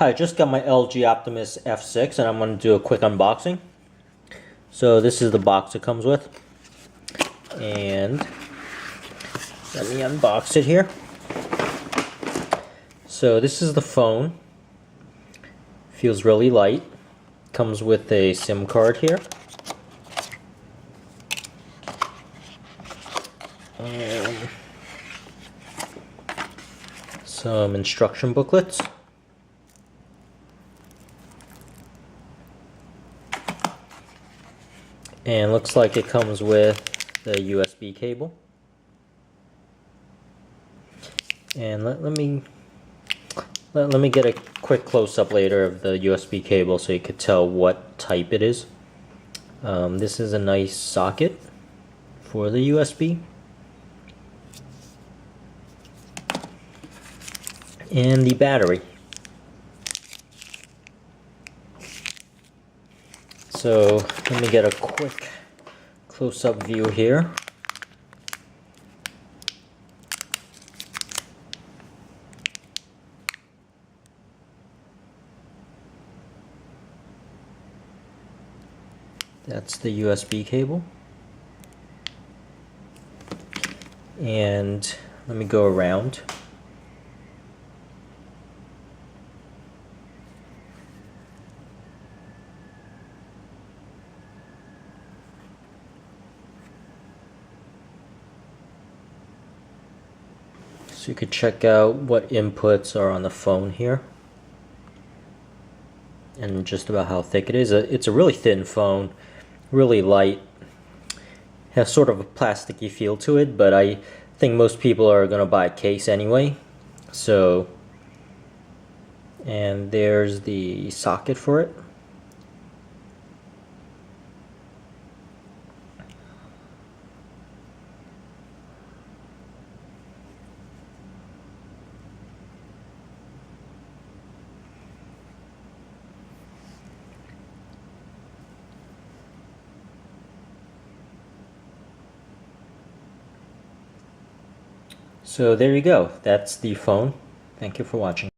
Hi, I just got my LG Optimus F6 and I'm going to do a quick unboxing. So this is the box it comes with. And let me unbox it here. So this is the phone. Feels really light. Comes with a SIM card here. Some instruction booklets. And looks like it comes with the USB cable. And let me get a quick close-up later of the USB cable so you could tell what type it is. This is a nice socket for the USB. And the battery. So let me get a quick close-up view here. That's the USB cable. And let me go around. So you could check out what inputs are on the phone here and just about how thick it is. It's a really thin phone, really light, has sort of a plasticky feel to it, but I think most people are going to buy a case anyway. So, and there's the socket for it. So there you go. That's the phone. Thank you for watching.